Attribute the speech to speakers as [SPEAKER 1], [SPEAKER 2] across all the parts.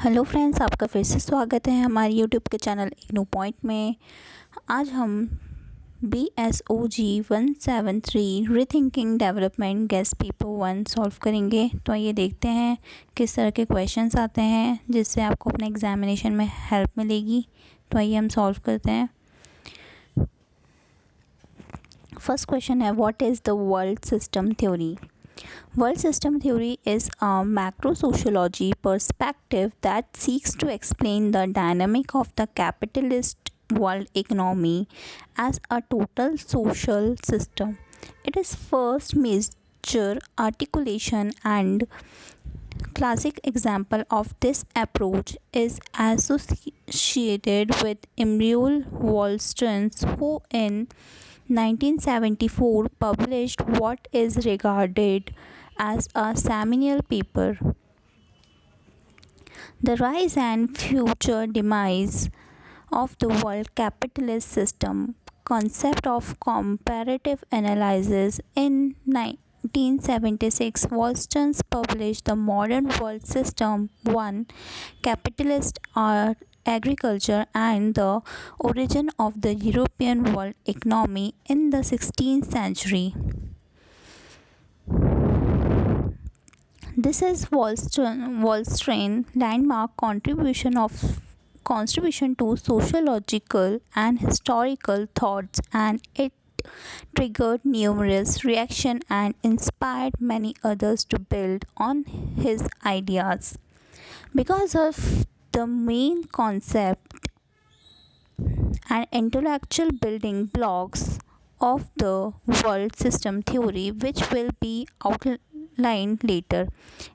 [SPEAKER 1] Hello friends, आपका फिर से स्वागत है हमारे यूट्यूब के चैनल इग्नू पॉइंट में। आज हम BSOG-173 rethinking development guest paper 1 solve करेंगे। तो आइए देखते हैं किस तरह के क्वेश्चंस आते हैं जिससे आपको अपने एग्जामिनेशन में हेल्प मिलेगी। तो आइए हम सॉल्व करते हैं। फर्स्ट क्वेश्चन है, what is the world system theory? World system theory is a macro-sociology perspective that seeks to explain the dynamic of the capitalist world economy as a total social system. It is first major articulation and classic example of this approach is associated with Immanuel Wollstonecraft, who in 1974 published what is regarded as a seminal paper, The Rise and Future Demise of the World Capitalist System, Concept of Comparative Analysis. In 1976, Wollstonecraft published The Modern World System 1, Capitalist Agriculture and the Origin of the European World Economy in the 16th Century. This is Wollstonecraft's landmark contribution to sociological and historical thoughts, and it triggered numerous reactions and inspired many others to build on his ideas. Because of the main concept and intellectual building blocks of the world system theory, which will be outlined later,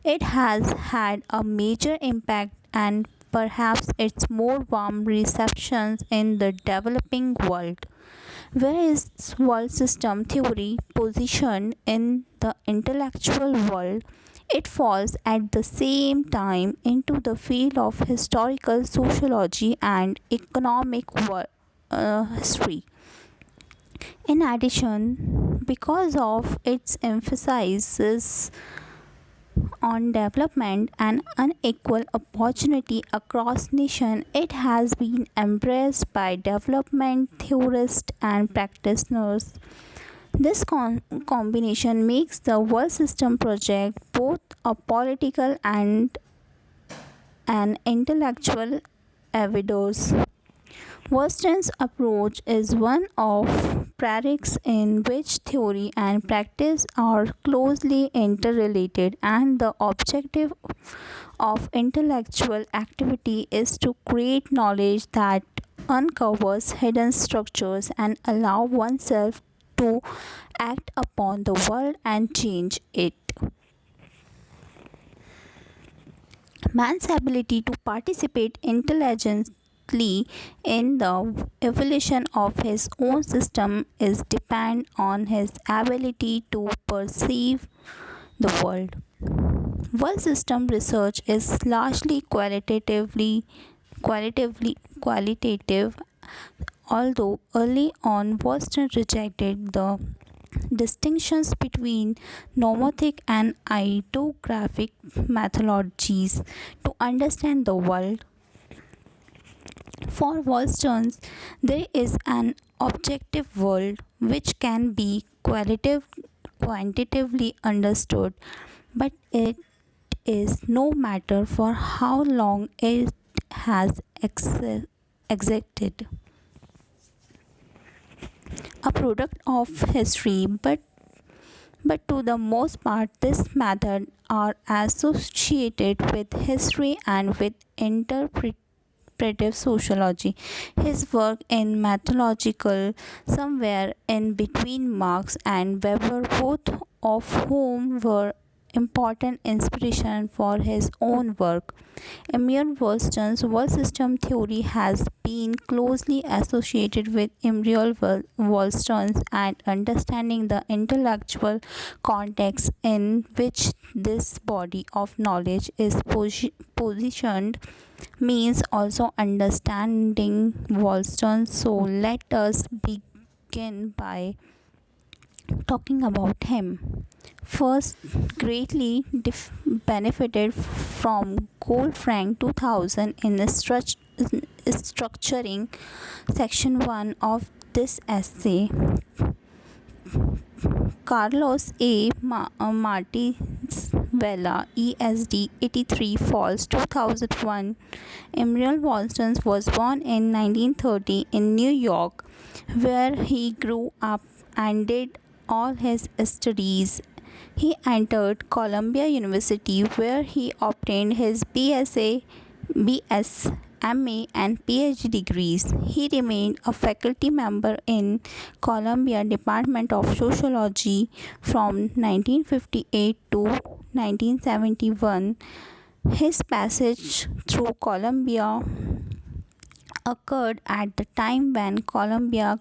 [SPEAKER 1] it has had a major impact and perhaps its more warm receptions in the developing world. Where is world system theory positioned in the intellectual world? It falls at the same time into the field of historical sociology and economic history. In addition, because of its emphasis on development and unequal opportunity across nations, it has been embraced by development theorists and practitioners. This combination makes the world system project both a political and an intellectual endeavor. Wollstonecraft's approach is one of practice in which theory and practice are closely interrelated, and the objective of intellectual activity is to create knowledge that uncovers hidden structures and allow oneself to act upon the world and change it. Man's ability to participate intelligently in the evolution of his own system is dependent on his ability to perceive the world. World system research is largely qualitative, although early on Wollstonecraft rejected the distinctions between nomothetic and ethnographic methodologies to understand the world. For Wollstonecraft, there is an objective world which can be quantitatively understood, but it is no matter for how long it has existed. A product of history, but to the most part this method are associated with history and with interpretive sociology. His work in methodological somewhere in between Marx and Weber, both of whom were important inspiration for his own work. Immanuel Wollstonecraft's world system theory has been closely associated with Immanuel Wollstonecraft and understanding the intellectual context in which this body of knowledge is positioned means also understanding Wollstonecraft. So let us begin by Talking about him, first greatly benefited from Gold Frank 2000 in structuring section 1 of this essay. Carlos A. Martins Vela, ESD 83 Falls 2001. Emerald Watson was born in 1930 in New York, where he grew up and did all his studies. He entered Columbia University, where he obtained his BSA, BS, MA, and PhD degrees. He remained a faculty member in Columbia Department of Sociology from 1958 to 1971. His passage through Columbia occurred at the time when Columbia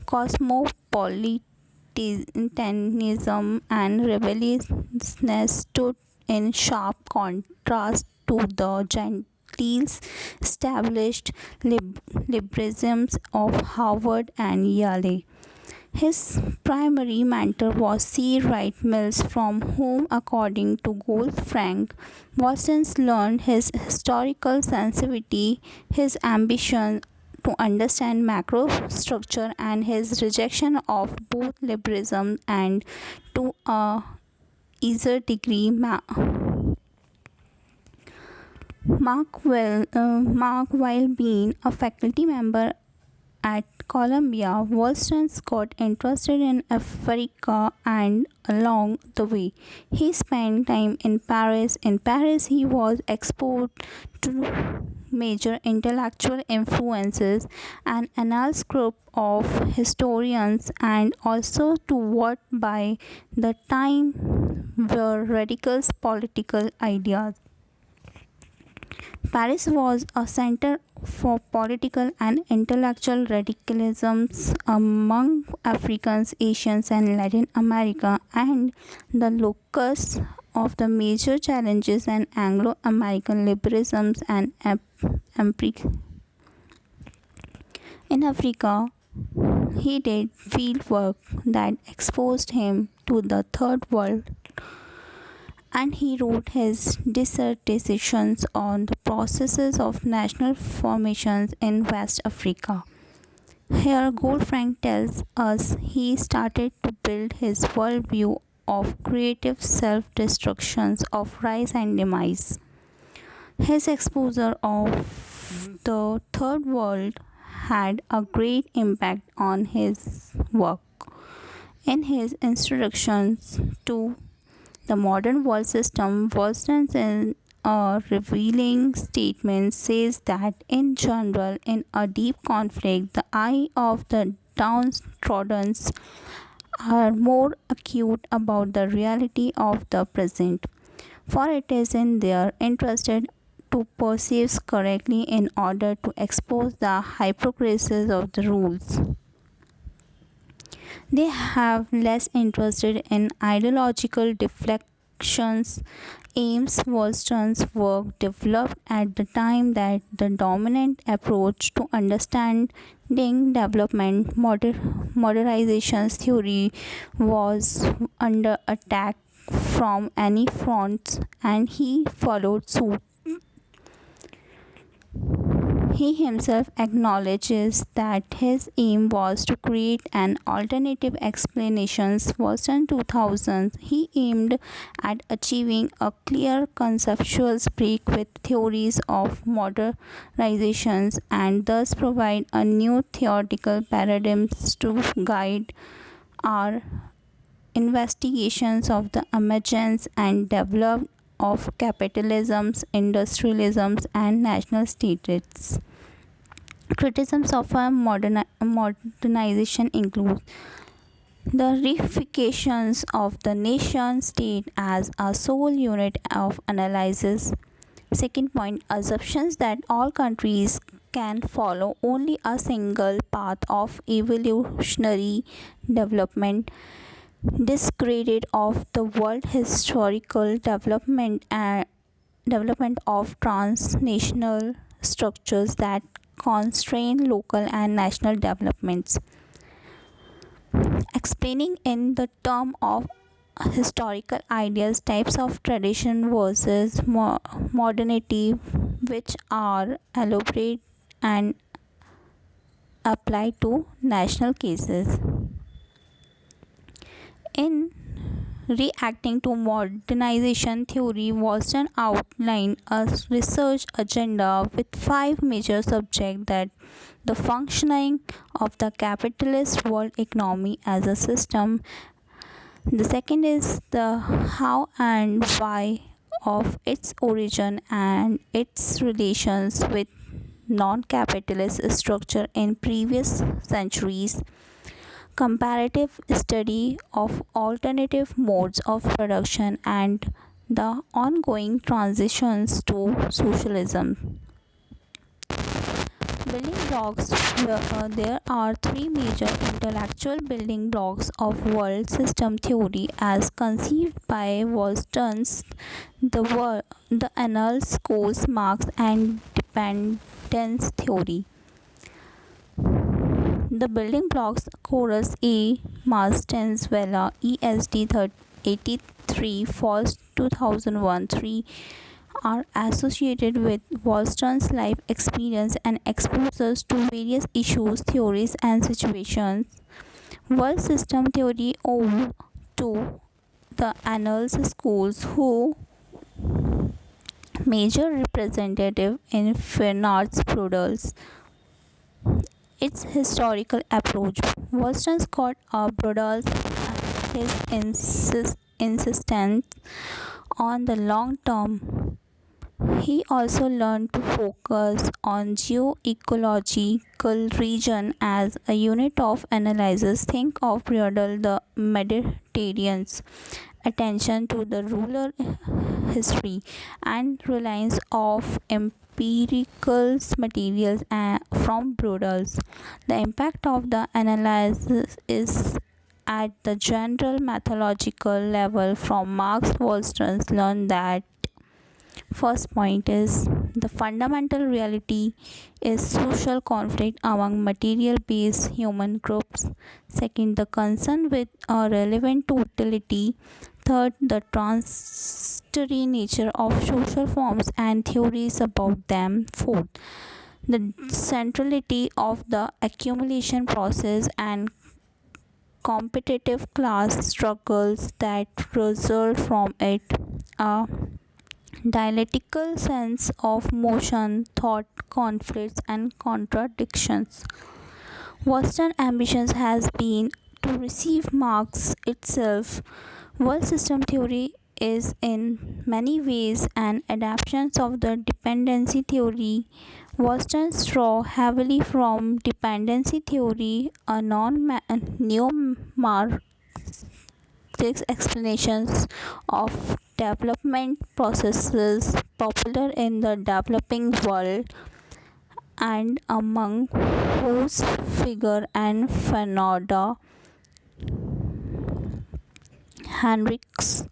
[SPEAKER 1] cosmopolitanism and rebelliousness stood in sharp contrast to the gentles established liberalisms of Harvard and Yale. His primary mentor was C. Wright Mills, from whom, according to Goldfrank, Watson learned his historical sensitivity, his ambition to understand macro structure, and his rejection of both liberalism and, to a lesser degree, Mark, while being a faculty member at Columbia, Watson got interested in Africa, and along the way, he spent time in Paris. In Paris, he was exposed to major intellectual influences, an analysis group of historians, and also to what by the time were radical political ideas. Paris was a center for political and intellectual radicalisms among Africans, Asians, and Latin America, and the locus of the major challenges and Anglo-American liberalisms and in Africa. He did field work that exposed him to the third world, and he wrote his dissertations on the processes of national formations in West Africa. Here, Goldfrank tells us he started to build his worldview of creative self-destructions of rise and demise. His exposure of the third world had a great impact on his work. In his introductions to the modern world system, Watson, in a revealing statement, says that in general, in a deep conflict, the eye of the downtrodden are more acute about the reality of the present, for it is in their interest to perceive correctly in order to expose the hypocrisies of the rules. They have less interested in ideological deflections. Ames Wollstonecraft's work developed at the time that the dominant approach to understanding development modernization theory was under attack from any fronts, and he followed suit. He himself acknowledges that his aim was to create an alternative explanation. Version 2000, he aimed at achieving a clear conceptual break with theories of modernizations, and thus provide a new theoretical paradigms to guide our investigations of the emergence and development of capitalisms, industrialisms, and national states. Criticisms of a modernization include the reifications of the nation state as a sole unit of analysis. Second point, assumptions that all countries can follow only a single path of evolutionary development. Discredit of the world historical development of transnational structures that constrain local and national developments. explaining in the term of historical ideas, types of tradition versus modernity, which are elaborate and applied to national cases. In reacting to modernization theory, Watson outlined a research agenda with five major subjects: that the functioning of the capitalist world economy as a system. The second is the how and why of its origin and its relations with non-capitalist structure in previous centuries. Comparative study of alternative modes of production and the ongoing transitions to socialism. Building blocks. There are three major intellectual building blocks of world system theory as conceived by Watson: the annals, course marks, and dependence theory. The building blocks: Chorus A, Marston's Vela, ESD 83, Falls 2001 3, are associated with Watson's life experience and exposures to various issues, theories, and situations. World system theory owed to the annals schools, who major representative in Fernand's Brodels. Its historical approach. Watson Scott Brodels his insistence on the long term. He also learned to focus on geoecological region as a unit of analysis. Think of Brodel the Mediterranean's attention to the rural history and reliance of empirical materials from Brodels. The impact of the analysis is at the general methodological level. From Marx, Watson learned that first point is the fundamental reality is social conflict among material based human groups. Second, the concern with a relevant totality. Third, the transitory nature of social forms and theories about them. Fourth, the centrality of the accumulation process and competitive class struggles that result from it. A dialectical sense of motion, thought, conflicts, and contradictions. Western ambitions has been to receive Marx itself. World system theory is in many ways an adaptation of the dependency theory. Western draw heavily from dependency theory, a neo-Marxist explanations of development processes popular in the developing world, and among whose figure and Fernando Henriques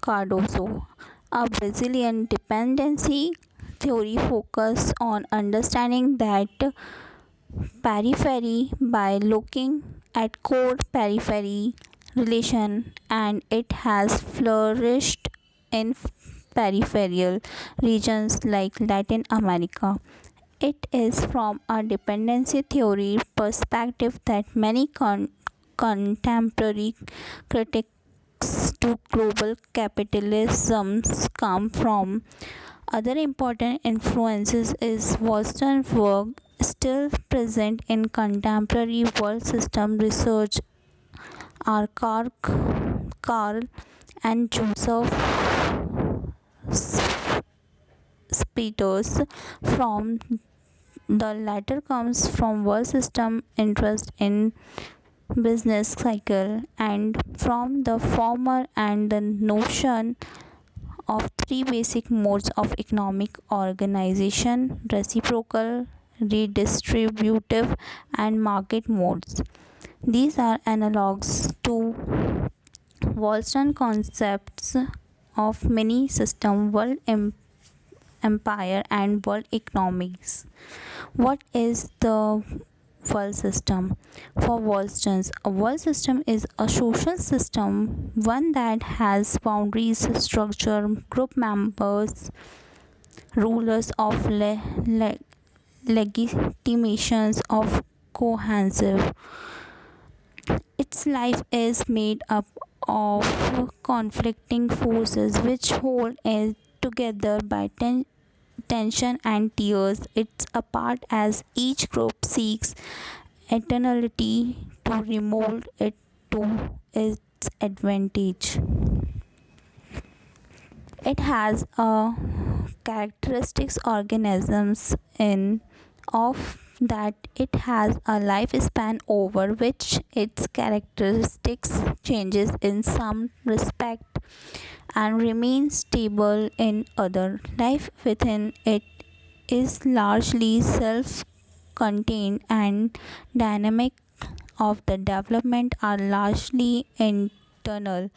[SPEAKER 1] Cardoso. A Brazilian dependency theory focus on understanding that periphery by looking at core periphery relation, and it has flourished in peripheral regions like Latin America. It is from a dependency theory perspective that many contemporary critics to global capitalism come from. Other important influences is Western work still present in contemporary world system research are Karl and Joseph Spiters. From the latter comes from world system interest in business cycle, and from the former and the notion of three basic modes of economic organization: reciprocal, redistributive, and market modes. These are analogues to Western concepts of mini system, world empire, and world economics. What is the world system. For Wolstons, a world system is a social system, one that has boundaries, structure, group members, rulers of legitimations of cohesive. Its life is made up of conflicting forces which hold it together by tension and tears. It's apart as each group seeks eternality to remold it to its advantage. It has a characteristics organisms in of that it has a lifespan over which its characteristics changes in some respect and remains stable in other. Life within it is largely self-contained and dynamic of the development are largely internal.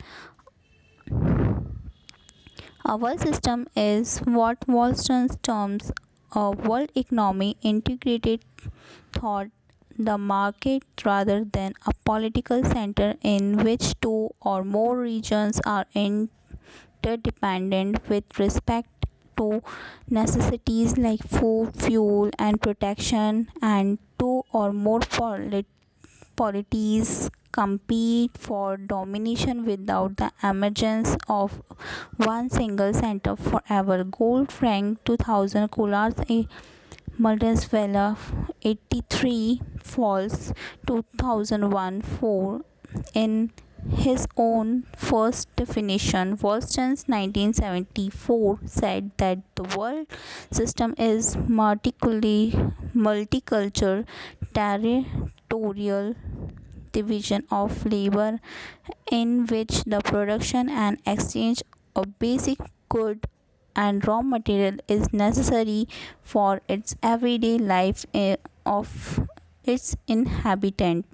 [SPEAKER 1] A world system is what Wolston's terms a world economy integrated thought the market rather than a political center in which two or more regions are interdependent with respect to necessities like food, fuel, and protection, and two or more polities compete for domination without the emergence of one single center forever. Gold-Frank 2000 Coolars a Multisvella 83 Falls 2001 4 in his own first definition. Wolston's 1974 said that the world system is multicultural territorial division of labor in which the production and exchange of basic good and raw material is necessary for its everyday life of its inhabitant.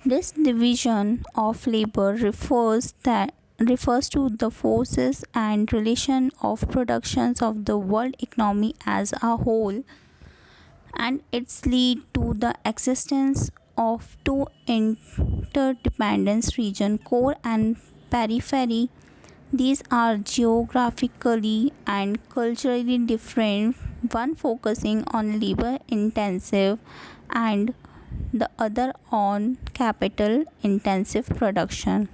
[SPEAKER 1] This division of labor refers to the forces and relation of productions of the world economy as a whole, and its lead to the existence of two interdependent regions, core and periphery. These are geographically and culturally different, one focusing on labor intensive and the other on capital intensive production.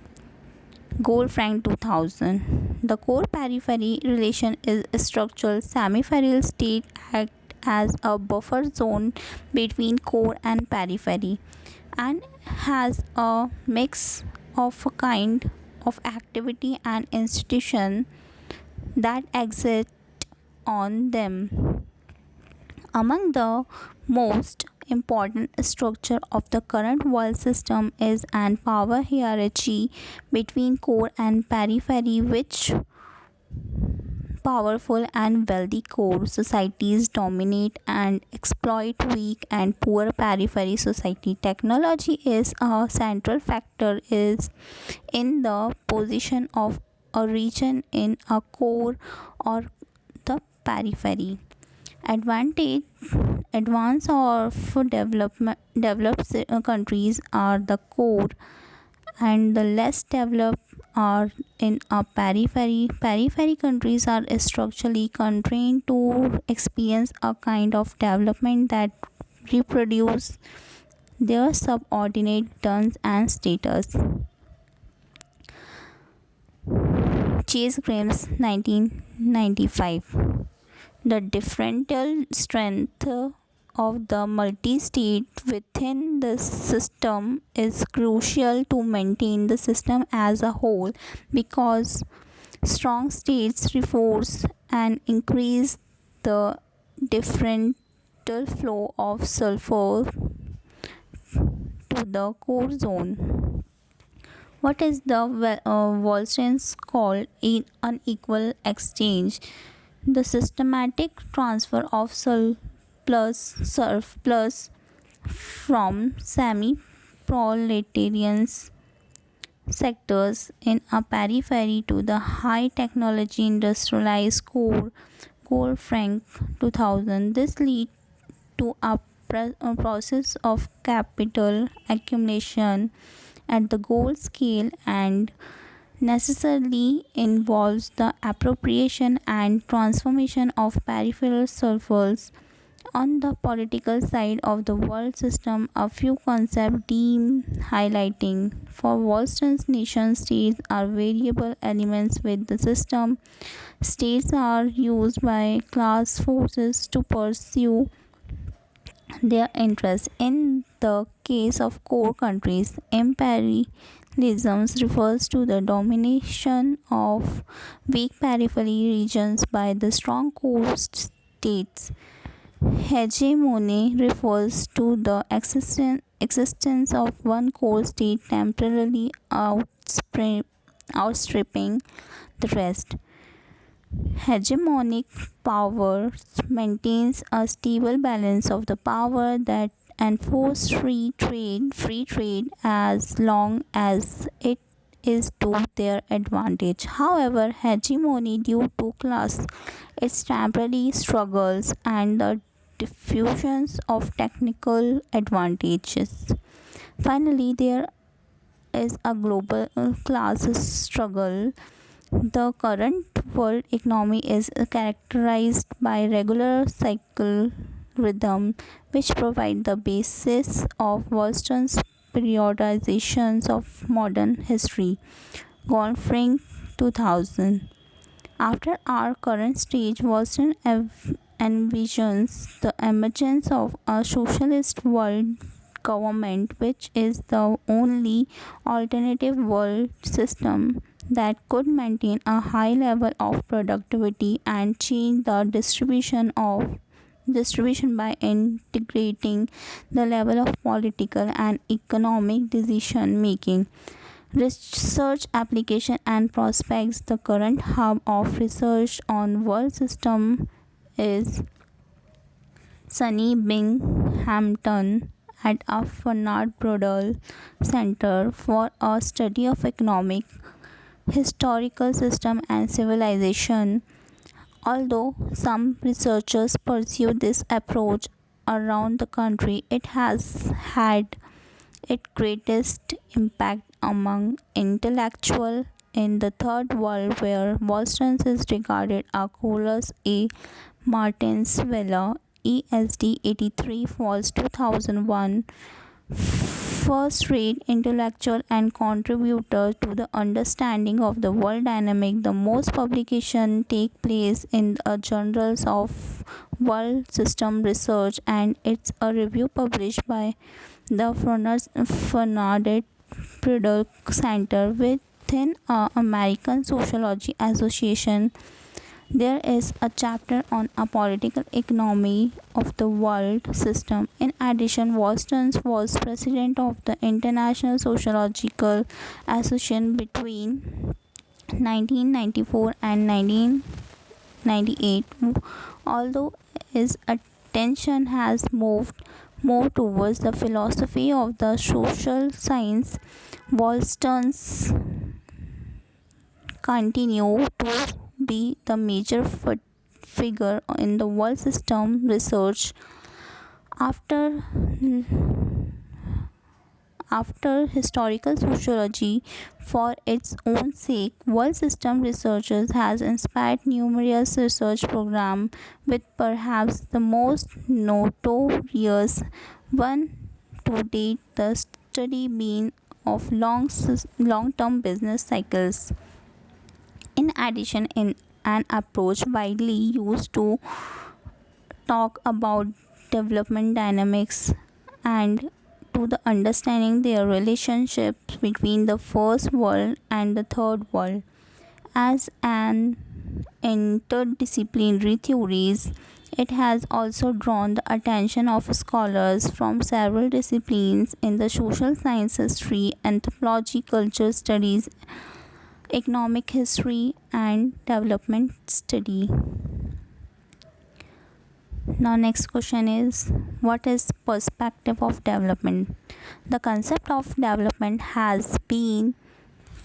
[SPEAKER 1] Gold-Frank 2000. The core periphery relation is structural. Semi-feral state act as a buffer zone between core and periphery and has a mix of a kind of activity and institution that exist on them. Among the most important structure of the current world system is an power hierarchy between core and periphery, which powerful and wealthy core societies dominate and exploit weak and poor periphery society. Technology is a central factor is in the position of a region in a core or the periphery. Advantage advance of developed countries are the core and the less developed are in a periphery. Periphery countries are structurally constrained to experience a kind of development that reproduce their subordinate turns and status. Chase Graham's 1995. The differential strength of the multi-state within the system is crucial to maintain the system as a whole because strong states reinforce and increase the differential flow of sulfur to the core zone. What is the Wolsten's called in unequal exchange? The systematic transfer of surplus from semi-proletarian sectors in a periphery to the high technology industrialized core. Gold-Frank 2000. This lead to a process of capital accumulation at the goal scale and necessarily involves the appropriation and transformation of peripheral circles. On the political side of the world system, a few concepts deem highlighting. For Western nation states are variable elements with the system. States are used by class forces to pursue their interests. In the case of core countries, imperialism refers to the domination of weak periphery regions by the strong core states. Hegemony refers to the existence of one core state temporarily outstripping the rest. Hegemonic power maintains a stable balance of the power that enforces free trade as long as it is to their advantage. However, hegemony due to class, its temporary struggles and the diffusions of technical advantages. Finally, there is a global class struggle. The current world economy is characterized by regular cycle rhythm, which provide the basis of Western periodizations of modern history. Golfring 2000. After our current stage, Western envisions the emergence of a socialist world government, which is the only alternative world system that could maintain a high level of productivity and change the distribution by integrating the level of political and economic decision making, research application and prospects. The current hub of research on world system is SUNY Binghamton at a Fernand Brodel Center for a Study of Economic, Historical System and Civilization. Although some researchers pursue this approach around the country, it has had its greatest impact among intellectuals in the third world, where Boston is regarded as Colas A. Martin's Villa ESD 83 Falls 2001 first-rate intellectual and contributor to the understanding of the world dynamic. The most publications take place in the journals of world system research, and it's a review published by the Fernand Brodel Center within American Sociology Association. There is a chapter on a political economy of the world system. In addition, Watson was president of the International Sociological Association between 1994 and 1998. Although his attention has moved more towards the philosophy of the social science, Wollston's continue to be the major figure in the world system research. After historical sociology, for its own sake, world system researchers has inspired numerous research programs, with perhaps the most notorious one to date the study being of long-term business cycles. In addition, in an approach widely used to talk about development dynamics and to the understanding their relationships between the first world and the third world. As an interdisciplinary theories, it has also drawn the attention of scholars from several disciplines in the social science, history, anthropology, culture studies, economic history and development study. Now next question is, what is perspective of development? The concept of development has been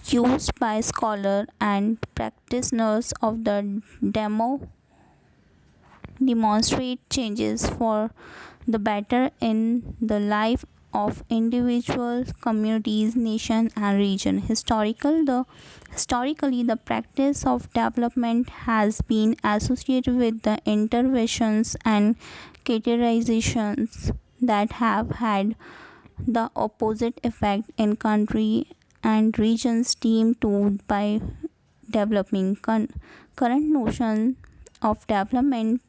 [SPEAKER 1] used by scholars and practitioners of the demonstrate changes for the better in the life of individuals, communities, nation and region. Historically, the practice of development has been associated with the interventions and categorizations that have had the opposite effect in country and regions deemed to by developing. Current notion of development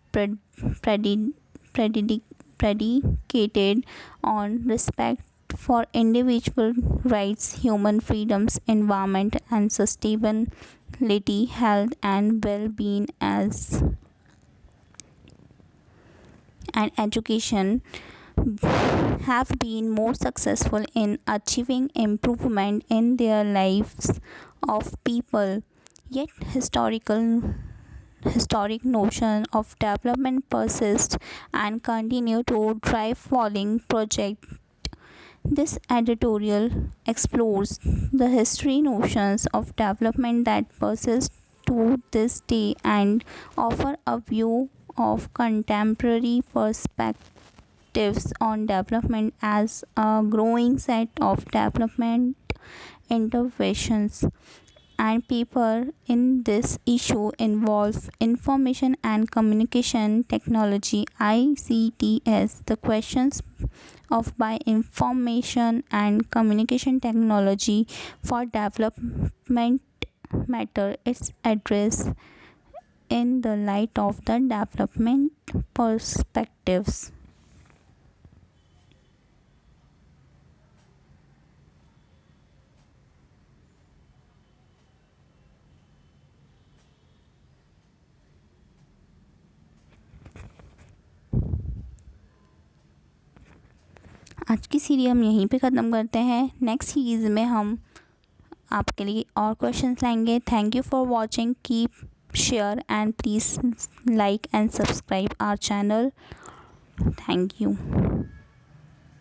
[SPEAKER 1] predicated on respect for individual rights, human freedoms, environment and sustainability, health and well-being as and education have been more successful in achieving improvement in their lives of people. Yet historic notion of development persist and continue to drive following project. This editorial explores the history notions of development that persist to this day and offer a view of contemporary perspectives on development as a growing set of development interventions and paper in this issue involve information and communication technology ICTS. The questions of by information and communication technology for development matter its address in the light of the development perspectives. आज की series हम यहीं पे ख़त्म करते हैं. Next series में हम आपके लिए और क्वेश्चंस लाएंगे. Thank you for watching. Keep share and please like and subscribe our channel. Thank you.